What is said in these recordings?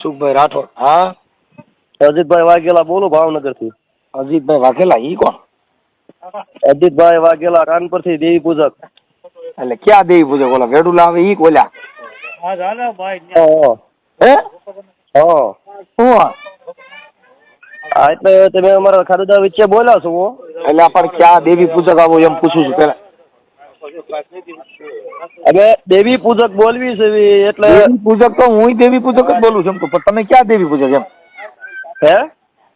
સુખભાઈ રાઠોડ. હા, અજીતભાઈ વાઘેલા બોલું ભાવનગર થી. અજીતભાઈ વાઘેલા ઈ કોણ? અજીતભાઈ વાઘેલા કાનપુર થી દેવી પૂજક. એટલે ક્યાં દેવી પૂજક? ઓલા વેડુલા આવે ઈ કોલ્યા? હે શું એટલે તમે અમારા ખાધા વચ્ચે બોલ્યા છો. એટલે પણ ક્યાં દેવી પૂજક આવો એમ પૂછું છું પેલા. અમે દેવી પૂજક બોલવી છે એટલે દેવી પૂજક તો હું દેવી પૂજક જ બોલું છું પણ તમે ક્યાં દેવી પૂજક એમ? હે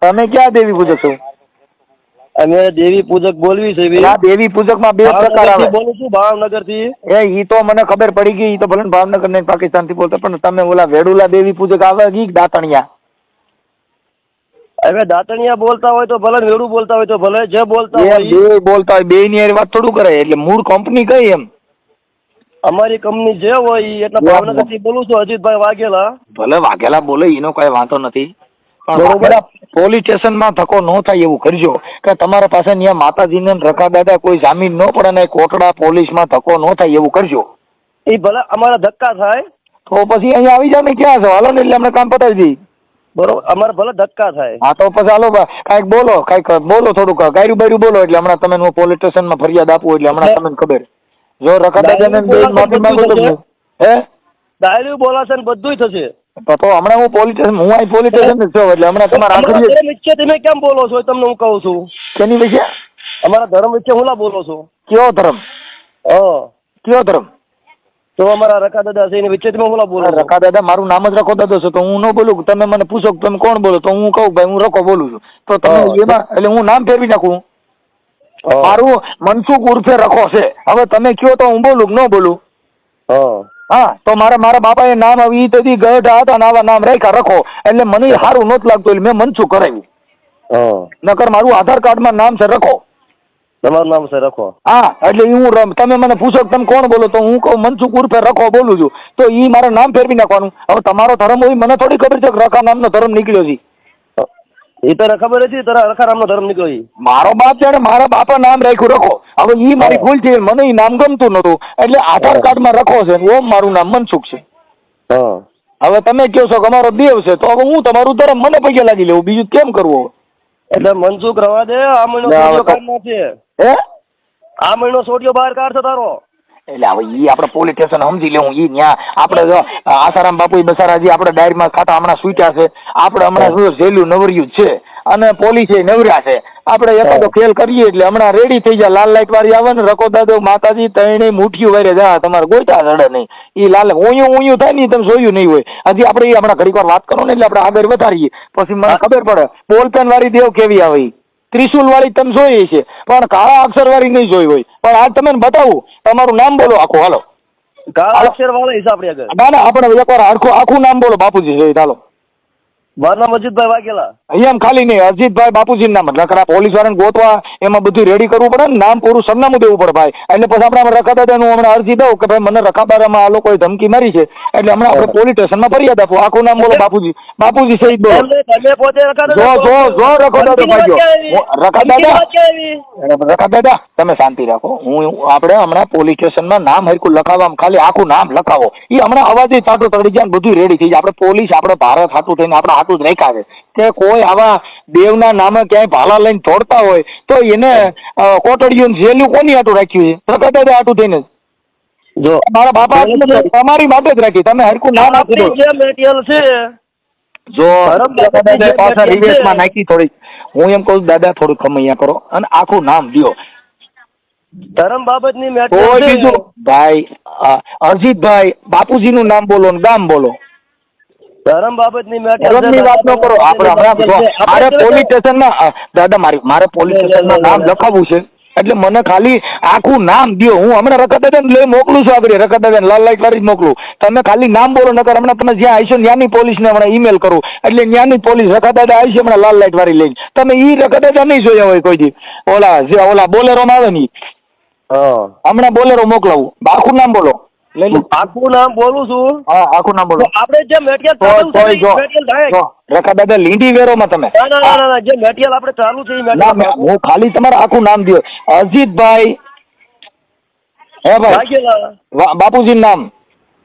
તમે ક્યાં દેવી પૂજક છો? અમે દેવી પૂજક બોલવી છે. આ દેવી પૂજક માં બે પ્રકાર આવે. બોલું છું ભાવનગર થી. ઈ તો મને ખબર પડી ગઈ. ઈ તો ભલે ભાવનગર ને પાકિસ્તાન થી બોલતા પણ તમે ઓલા વેડુલા દેવી પૂજક આવે ઈ દાતણિયા. હવે દાતણિયા બોલતા હોય તો ભલે, વેડું બોલતા હોય તો ભલે, જે બોલતા હોય બે બોલતા હોય બે ની વાત થોડું કરે. એટલે મૂળ કંપની કઈ એમ? અમારી કંપની જે હોય ઈ. એટલે ભાવનગર થી બોલું છું અજીતભાઈ વાઘેલા. ભલે વાઘેલા બોલે એનો કઈ વાંધો નથી પણ પોલીસ સ્ટેશન માં ધક્કો ન થાય એવું કરજો કે તમારા પાસે ત્યાં માતાજીને રખા દાદા કોઈ જામીન ન પડે ને કોટડા પોલીસ માં ધક્કો ન થાય એવું કરજો. એ ભલે અમારા ધક્કા થાય તો પછી અહીંયા આવી જાવ ને ક્યાં છો? હાલો ને એટલે અમને કામ પતાવી દઈએ. બરોબર, અમારે ભલે ધક્કા થાય. હા તો પછી હાલો કાંઈક બોલો, કાંઈક બોલો, થોડુંક ગાયરું બાયરું બોલો એટલે હમણાં તમે હું પોલીસ સ્ટેશન માં ફરિયાદ આપું એટલે હમણાં તમને ખબર. જો રખા દાદાને માફી માંગો તો હે ડાયરી બોલાશે ને બધું થશે. તો હમણાં હું પોલીસ સ્ટેશન, હું અહીં પોલીસ સ્ટેશન જ છું એટલે હમણાં તમારા આખરી વિશે તમે કેમ બોલો છો તમને હું કહું છું. શેની વિશે? અમારા ધર્મ વિશે હું બોલો છો? કયો ધર્મ? કયો ધર્મ? તો અમારા રખા દાદા છે એની વચ્ચે તમે હું બોલો? રખા દાદા મારું નામ જ રખો દાદો છે તો હું ન બોલું. તમે મને પૂછો તમે કોણ બોલો તો હું કહું ભાઈ હું રખો બોલું છું. તો તમે એમાં એટલે હું નામ ફેરવી નાખું. મારું મનસુખ ઉર્ફે રખો છે. હવે તમે કયો તો હું બોલું ન બોલું? હા તો મારા બાપાએ નામ આવી તેથી ગઢ હતા ને આવા નામ રાખ્યા રખો એટલે મને સારું નહોતું લાગતું એટલે મેં મનસુખ કરાવ્યું. નકર મારું આધાર કાર્ડમાં નામ છે રખો. તમારું નામ છે રખો? હા એટલે હું તમે મને પૂછો તમે કોણ બોલો તો હું કહું મનસુખ ઉર્ફે રખો બોલું છું. તો ઈ મારે નામ ફેરવી નાખવાનું. હવે તમારો ધર્મ હોય મને થોડી ખબર છે કે રખા નામનો ધર્મ નીકળ્યો છે. એ તને ખબર હતી તારા રખા નામનો ધર્મ નીકળ્યો? મારો બાપ જાણે મારા બાપા નામ રાખ્યું રખો. હવે ઈ મારી ભૂલ છે મને ઈ નામ ગમતું નતું એટલે આધાર કાર્ડમાં રખો છે ઓમ મારું નામ મનસુખ છે. હવે તમે કહો છો કે અમારો દેવ છે તો હવે હું તમારું ધર્મ મને પગે લાગી લેવું બીજું કેમ કરવું? એટલે મનસુખ રવા દે. આ મહિનો સોડિયો કાઢનો છે. હે આ મહિનો સોડિયો બહાર કાઢશે તારો. એટલે હવે ઈ આપણે પોલીસ સ્ટેશન સમજી લેવું. ઈ ન્યા આપણે જો આસારામ બાપુ બસારાજી આપણે ડાયરીમાં ખાતા હમણાં સૂટ્યા છે. આપણે હમણાં શું જેલું નવર્યું છે અને પોલીસે નવર્યા છે. આપણે એકાદો ખેલ કરીએ એટલે હમણાં રેડી થઈ જાય. લાલ લાઈટ વાળી આવે ને રકો દાદો માતાજી ત્રણેય મુઠ્ઠીઓ વારે જા તમારે ગોઈતા ચડે નહીં. ઈ લાલ ઊંયું થાય ને તમે જોયું નહીં હોય. હજી આપણે એ હમણાં ઘડીક વાર વાત કરો ને એટલે આપણે આગળ વધારીએ પછી મને ખબર પડે. બોલપેન વાળી દેવ કેવી આવે ત્રિશુલ વાળી તમે જોઈ છે પણ કાળા અક્ષર વાળી નહીં જોઈ હોય. પણ આજ તમે બતાવું તમારું નામ બોલો આખું. હાલો કાળા અક્ષર વાળા હિસાબ આગળ ના આપણે એકવાર આખું નામ બોલો બાપુજી જોઈ. હાલો મારું નામ અજીતભાઈ વાઘેલા. અહીંયા ખાલી નહીં અજીતભાઈ બાપુજી નામ એટલે પોલીસ વાળાને ગોતવા એમાં બધું રેડી કરવું પડે ને નામ પૂરું સરનામું દેવું પડે ભાઈ. એટલે પછી આપણે રખા દાદાનું હમણાં અરજી દઉં કે ભાઈ મને રખાબારામાં આ લોકોએ ધમકી મારી છે એટલે હમણાં આપણે પોલીસ સ્ટેશનમાં ફરિયાદ આપો. આખું નામ બોલો બાપુજી. બાપુજી સહિત બોલો. તમે પોતે જો રખો દાદો ભાઈ રખા દાદા તમે શાંતિ રાખો. આપણે હમણાં પોલીસ સ્ટેશનમાં નામ હરકું લખાવવા ખાલી આખું નામ લખાવો. એ હમણાં અવાજે ચાટો તળી જાય બધું રેડી થઈ જાય. આપણે પોલીસ આપણે ભારત હાટું થઈને આપણે હાટું જ રાખ્યા છે કે કોઈ આવા દેવના નામે ક્યાંય ભાલા લઈને દોડતા હોય તો એને કોટડીયું જેલું કોની હાટું રાખ્યું છે? રખા દાદા હાટું થઈને. જો મારા બાપા તમારી માટે જ રાખી. તમે હરકું નામ આપી દો. જે મેટિયલ છે જો પાછા રિવેશમાં નાખી થોડી. હું એમ કહું દાદા થોડું ખમૈયા કરો અને આખું નામ દો. ધર્મ બાબતની કોઈ બીજું ભાઈ અરજીતભાઈ બાપુજીનું નામ બોલો ને ગામ બોલો. ધર્મ બાબતની ધર્મની વાત ન કરો. આપણે મારે પોલીસ સ્ટેશનમાં દાદા મારે પોલીસ સ્ટેશનમાં નામ લખાવવું છે એટલે મને ખાલી આખું નામ દો. હું હમણાં રખા દાદાને લઈ મોકલું છું. આગળ રખા દાદાને લાલ લાઈટ વાળી મોકલું. તમે ખાલી નામ બોલો નકર હમણાં તમે જ્યાં આવીશો ત્યાંની પોલીસને હમણાં ઈમેલ કરું એટલે ત્યાંની પોલીસ રખા દાદા આવી છે હમણાં લાલ લાઈટ વાળી લઈને. તમે ઈ રખા દાદા નહીં જોયા હોય કોઈ દી. ઓલા બોલેરોમાં આવે ને હમણાં બોલેરો મોકલાવું. આખું નામ બોલો. આખું નામ બોલું છું. હા આખું નામ બોલો. આપણે જે મેટિયલ રખા દાદા લીંડી વેરોમાં તમે જે મેટિયલ આપણે ચાલુ છે હું ખાલી તમારે આખું નામ દો. અજીતભાઈ હે ભાઈ બાપુજી નામ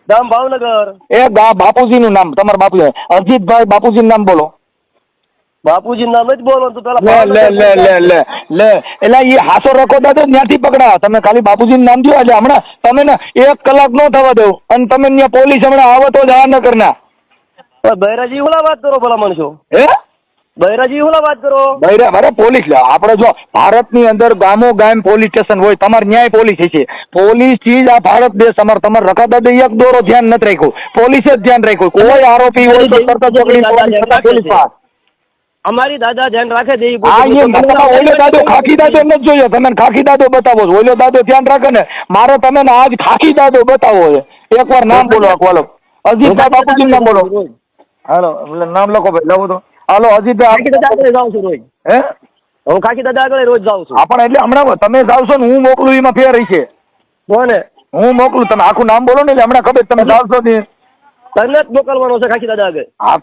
ગામ ભાવનગર. એ બાપુજીનું નામ, તમારા બાપુ અજીતભાઈ બાપુજીનું નામ બોલો. બાપુજી નામ જ બોલો તો પેલા લે લે લે લે લે લે એટલે એ હાસો રખો દાદો ત્યાંથી પકડા. તમે ખાલી બાપુજીનું નામ દો એટલે હમણાં તમે ને 1 કલાક ન થવા દો અને તમે ત્યાં પોલીસ હમણાં આવે તો જ આ ન કરના. બૈરાજી હુલા વાત કરો ભલા માણસો. હે બૈરાજી હુલા વાત કરો. અરે પોલીસ આપણે જો ભારતની અંદર ગામો ગામ પોલીસ સ્ટેશન હોય, તમારે ન્યાય પોલીસ છે. પોલીસ ચીજ આ ભારત દેશ તમારે રખા દાદા એક દોરો ધ્યાન નથી રાખ્યું, પોલીસે જ ધ્યાન રાખ્યું. કોઈ આરોપી હોય તો તરત જ પકડી પોલીસ પાસ. અમારી દાદા ધ્યાન રાખે છે. ઓલો દાદો ખાખી દાદો નથી જોયો, તમે ખાખી દાદો બતાવો છો. ઓલો દાદો ધ્યાન રાખે ને, મારે તમે ને આજ ખાખી દાદો બતાવો છે. એકવાર નામ બોલો, બોલો અજીતભાઈ બાપુજી નામ બોલો. હાલો નામ લખો ભાઈ, લખો તો. હાલો અજીતભાઈ જાઉં છું રોજ. હે હું ખાખી દાદા આગળ રોજ જાઉં છું. આપણે એટલે હમણાં તમે જાવશો ને હું મોકલું એમાં ફેર છે. કોને હું મોકલું, તમે આખું નામ બોલો ને એટલે હમણાં ખબર તમે જાવશો ને. તને જ મોકલવાનો છે ખાખી દાદા આગળ. હા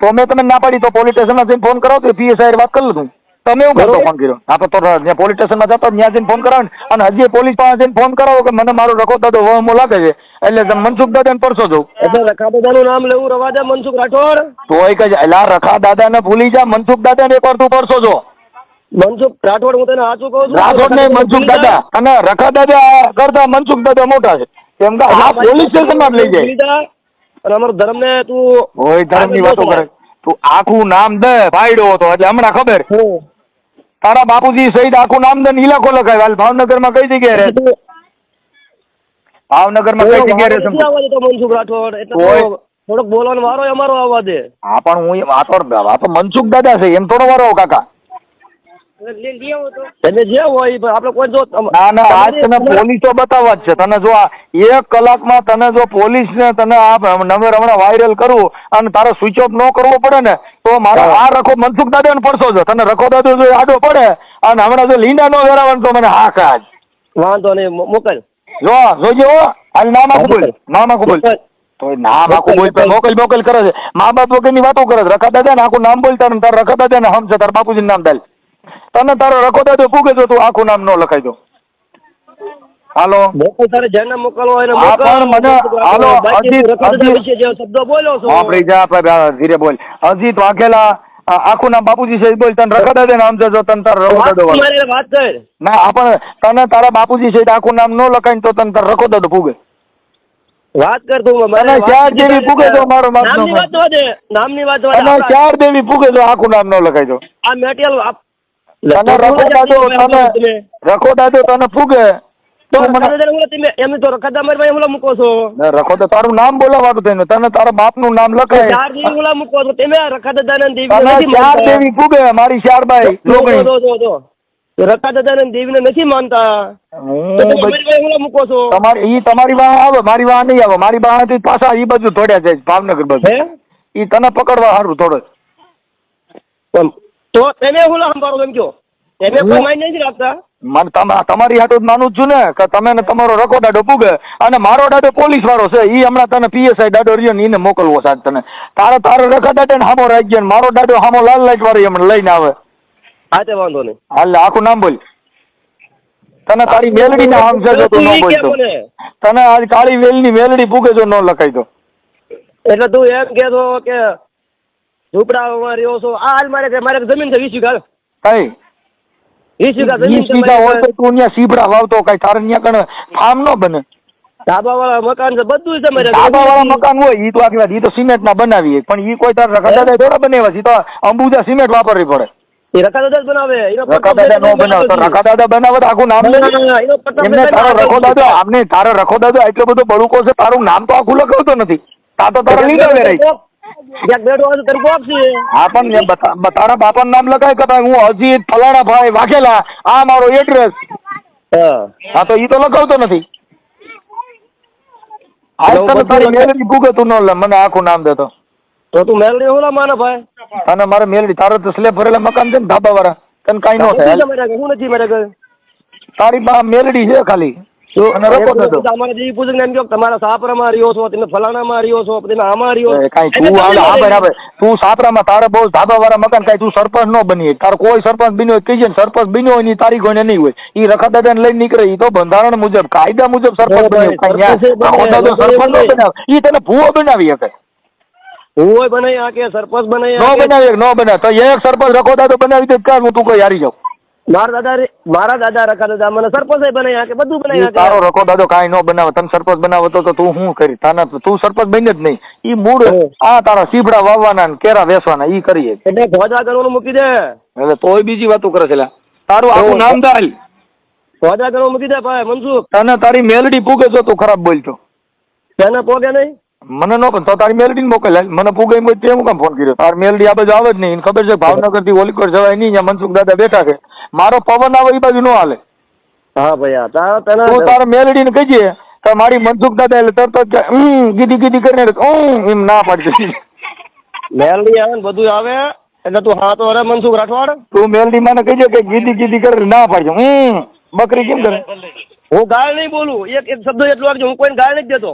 તો મેં તમે ના પાડી તો પોલીસ સ્ટેશનમાં જઈને ફોન કરાવો તો પીએસઆઈ વાત કરી લઉં. તમે એવું કરતો ફોન કર્યો? હા તો ત્યાં પોલીસ સ્ટેશનમાં જતો ત્યાં જઈને ફોન કરાવો ને, અને હજી પોલીસ પાસે જઈને ફોન કરાવો કે મને મારો રખો દાદો વહમો લાગે છે એટલે તમે મનસુખ દાદાને પરસો જવું. એટલે રખા દાદાનું નામ લેવું રવા દે મનસુખ રાઠોડ. તોય કે એલા રખા દાદાને ભૂલી જા, મનસુખ દાદાને એકવાર તું પરસો જો. મનસુખ રાઠોડ હું તને સાચું કહું છું. રાઠોડ નહીં, મનસુખ દાદા. અને રખા દાદા કરતા મનસુખ દાદા મોટા છે. કેમ કે આ પોલીસ સ્ટેશનમાં જ લઈ જાય. અને અમારો ધર્મ ને તું હોય ધર્મની વાતો કરે. તું આખું નામ દે ભાઈડો હતો એટલે હમણાં ખબર. તારા બાપુજી સહિત આખું નામ દે ઇલાકો લખાય. હાલ ભાવનગરમાં કઈ જગ્યાએ રહે? ભાવનગરમાં કઈ જગ્યાએ રહે? મનસુખ રાઠોડ એટલે થોડોક બોલવાનો વારો અમારો આવવા દે. હા પણ હું આ તો મનસુખ દાદા છે એમ થોડો વારો કાકા. એટલે જે હોય આપણે કોઈ જો ના આજ તને પોલીસો બતાવવા જ છે. તને જો આ 1 કલાકમાં તને જો પોલીસ ને તને આ નંબર હમણાં વાયરલ કરવું અને તારે સ્વિચ ઓફ ન કરવો પડે ને તો મારો આ રખો મનસુખ દાદા ને પડશો છો. તને રખો દાદો જો આડો પડે અને હમણાં જો લીંડા ન વેરાવાનું તો મને હા કાજ વાંધો નહીં મોકલ. જોજો હાલ નામ આખું બોલ, નામ આખું બોલ. તો નામ આખું બોલ તો મોકલ કરે છે. મા બાપ વગરની વાતો કરે છે. રખા દાદા ને આખું નામ બોલતા ને તારા રખા દાદા ને હમ છે તારા બાપુજી નામ દાલ. તને તારો રખો દાદો પૂગે તો તું આખું નામ ન લખાઈ દો. હાલો મોકલ, તારે જેને મોકલવો હોય હા પણ મને હાલો અજીત વિશે જે શબ્દો બોલો છો આપણી જા ધીરે બોલ. અજીત વાઘેલા આખું નામ બાપુજી છે બોલ. તને રખા દાદા નામ છે જો તને તારો રખો દાદો વાત કર. ના આપણે તને તારા બાપુજી છે આખું નામ ન લખાય તો તને તારો રખો દાદો પૂગે. વાત કર તું. મને 4 દેવી પૂગે તો મારો બાપ નામની વાત તો દે, નામની વાત તો દે. અને 4 દેવી પૂગે તો આખું નામ ન લખાય દો. આ મેટેરિયલ તને રખો દાદો તને રખો દાદો તને પૂગે તો મને એમ તો રખા મારી હું મૂકો છો. રખો તો તારું નામ બોલાવાનું થઈને તને તારા બાપનું નામ લખાય. 4 દેવી હું મૂકો છો. તમે રખા દાદાને દેવી તને 4 દેવી પૂગે મારી 4 બાઈ જો રખા દાદાને દેવીને નથી માનતા. હું મૂકો છો. તમારી વાહ આવે, મારી વાહ નહીં આવે. મારી વાહ પાછા ઈ બાજુ થોડ્યા જાય ભાવનગર બાજુ. ઈ તને પકડવા સારું થોડો. તો તમે હું સંભાળો એમ કયો? તમે કોઈ માઇન્ડ નથી રાખતા? મને તમારી હાટો જ માનું છું ને કે તમે ને તમારો રખો દાડો પૂગે અને મારો દાડો પોલીસ વાળો છે. ઈ હમણાં તને પીએસઆઈ દાડો રહ્યો ને એને મોકલવો સાહેબ તને. તારો રખા દાડો ને હામો રાખી ગયો મારો દાડો હામો લાલ લાઈટ વાળી હમણાં લઈને આવે. હા તે વાંધો નહીં. હાલ આખું નામ બોલ. તને તારી મેલડી ને આમ છે જો તું ન બોલતો. તને આજ કાળી વેલની મેલડી પૂગે જો ન લખાઈ દો. એટલે તું એમ કેતો કે ઝૂંપડામાં રહ્યો છો. આ હાલ મારે જમીન છે 20 વીઘા. કઈ 20 વીઘા જમીન 20 વીઘા હોય તો તું ત્યાં સીબડા વાવતો કઈ તારે ત્યાં કણ ફાર્મ ન બને. ધાબા વાળા મકાન છે બધું છે મારે. ધાબા વાળા મકાન હોય ઈ તો આખી વાત ઈ તો સિમેન્ટ ના બનાવીએ પણ ઈ કોઈ તારે રખા દાદા થોડા બનાવ્યા છે. તો અંબુજા સિમેન્ટ વાપરવી પડે. એ રખા દાદા બનાવે. રખા દાદા નો બનાવે તો રખા દાદા બનાવે તો આખું નામ એમને તારો રખો દાદો આમને તારો રખો દાદો એટલો બધો બળુકો છે. તારું નામ તો આખું લખાવતો નથી. તા તો તારો લીધો વેરાય. હા પણ તારા બાપાનું નામ લખાય કે ભાઈ હું અજીત ફલાણા ભાઈ વાઘેલા આ મારો એડ્રેસ. હા તો ઈ તો લખાવતો નથી. આજ તને તારી મેલડી ભૂગે તું ન લે મને આખું નામ દેતો તો તું મેલડી હું માને ભાઈ. અને મારે મેલડી તારો તો સ્લેબ ભરેલા મકાન છે ને ધાબા વાળા તને કઈ ન થાય. હું નથી મારે તારી મેલડી છે ખાલી અને રખો દાદો અમારે જે પૂછે ને એમ કહો કે તમારા સાપરામાં રહ્યો છો, તમે ફલાણામાં રહ્યો છો, તમે આમાં રહ્યો છો. કઈ તું આવે તું સાપરામાં તારે બહુ ધાબા વાળા મકાન કઈ તું સરપંચ ન બની તારે કોઈ સરપંચ બન્યો હોય કહીએ સરપંચ બન્યો હોય ની તારીખ હોય નહીં હોય ઈ રખા દાદા ને લઈને નીકળે ઈ તો બંધારણ મુજબ કાયદા મુજબ સરપંચ બન્યો સરપંચ નો બનાવ ઈ તને ભૂવો બનાવી શકે હું બનાવી આકે સરપંચ બનાવી નો બનાવી નો બનાવે તો એક સરપંચ રખો દાદો બનાવી દે કાં હું તું કોઈ હારી જાઉં મારા દાદા રખા દાદા મને સરપંચ બનાવી આકે બધું બનાવી આકે તારો રખો દાદો કાંઈ ન બનાવે તને સરપંચ બનાવો તો તું શું કરી તાના તું સરપંચ બની જ નહીં ઈ મૂળ આ તારા સીભડા વાવવાના ને કેરા વેસવાના ઈ કરીએ એટલે ધોજા કરવાનું મૂકી દે એટલે તોય બીજી વાતો કરે છે લા. તારું આખું નામ દાલ ધોજા કરવાનું મૂકી દે ભાઈ મનસુખ. તને તારી મેલડી પૂગે છો તું ખરાબ બોલતો તેને પોગે નહીં મને નો પણ તો તારી મેલડી ને મોકલ મને પૂગે એમ તે હું કામ ફોન કર્યો તાર મેલડી આ બાજુ આવે જ નહીં એને ખબર છે ભાવનગર થી ઓલીકોટ જવાય નહીં અહીંયા મનસુખ દાદા બેઠા છે મારો પવન આવે એ બાજુ નો હાલે. હા ભાઈ તારા તને તું તારા મેલડી ને કહીએ તો મારી મનસુખ દાદા એટલે તરત જ ગીડી ગીડી કરીને એમ ના પાડશે મેલડી આવે ને બધું આવે એટલે તું હા તો અરે મનસુખ રાઠવાડ તું મેલડી મને કહીએ કે ગીડી ગીડી કરીને ના પાડશે બકરી કેમ કરે હું ગાળ નહીં બોલું એક શબ્દ એટલું વાગજો હું કોઈને ગાળ નથી દેતો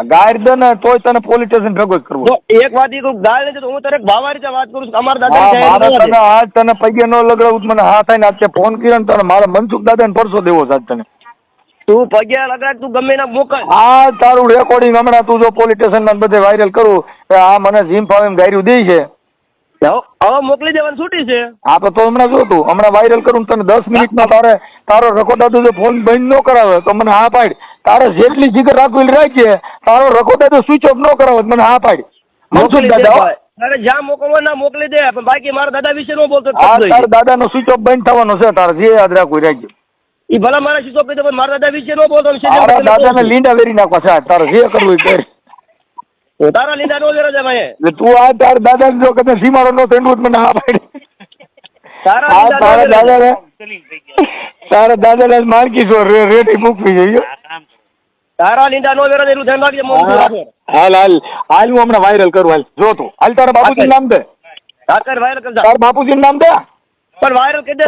ગાયર દે ને તોય તને પોલીસ સ્ટેશન ભેગો જ કરવો જો એક વાત ઈ કહું ગાળ નથી દેતો હું તારે ભાવા રીતે વાત કરું છું કે અમારા હા મારે તને દાદા આજ તને પગે ન લગાડવું મને હા થાય ને આજે ફોન કર્યો ને તને મારા મનસુખ દાદાને પરસો દેવો છે આજ તને તું પગે લગાડ તું ગમે ના મોકલ આ તારું રેકોર્ડિંગ હમણાં તું જો પોલીસ સ્ટેશનમાં બધે વાયરલ કરું કે આ મને જીમ ફાવે એમ ગાયરું દે છે હવે મોકલી દેવાની છૂટી છે હા તો હમણાં જો તું હમણાં વાયરલ કરું તને 10 મિનિટમાં તારો રખો દાદુ જો ફોન બંધ ન કરાવે તો મને હા પાડ તારે જેટલી જીગર રાખવી રાખીએ તારો રખો દાદુ સ્વિચ ઓફ ન કરાવે મને હા પાડ મનસુખ દાદા તારે જ્યાં મોકલવા ના મોકલી દે પણ બાકી મારા દાદા વિશે ન બોલતો હા તારા દાદાનો સ્વિચ ઓફ બંધ થવાનો છે તારે જે યાદ રાખવું રાખજો ઈ ભલા મારા શીશો પી દે પણ મારા દાદા વિશે ન બોલતો તારા દાદાને લીંડા વેરી નાખવા છે તારે જે કરવું એ કર તારા લીધા નો વેરો છે ભાઈ એટલે તું આ તારા દાદા જો કદાચ સીમાડો નો થયું મને હા પાડ તારા દાદા માર્કી છો રેડી મૂકવી જોઈએ તારા લીંડા નો વેરો એનું ધ્યાન રાખજે મોકલી રાખો હાલ હું હમણાં વાયરલ કરું હાલ જો તું હાલ તારા બાપુજી નામ દે કાકર વાયરલ કરજા તારા બાપુજી નામ દે પણ વાયરલ કરી દે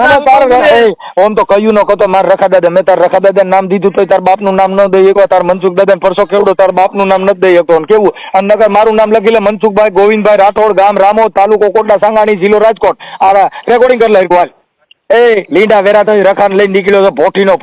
ઓમ તો કહ્યું ન કહો મારા રખા દાદા મેં તારા રખા દાદા નામ દીધું તો તાર બાપનું નામ ન દઈ શકો તાર મનસુખ દાદા પરસો કેવડો તાર બાપનું નામ નથી દઈ શકો કેવું અને નગર મારું નામ લખી લે મનસુખભાઈ ગોવિંદભાઈ રાઠોડ ગામ રામોદ તાલુકો કોટડા સાંગાણી જિલ્લો રાજકોટ આ રેકોર્ડિંગ કરી લે હાલ એ લીંડા વેરા થઈ રખાને લઈને નીકળ્યો તો ભોઠીનો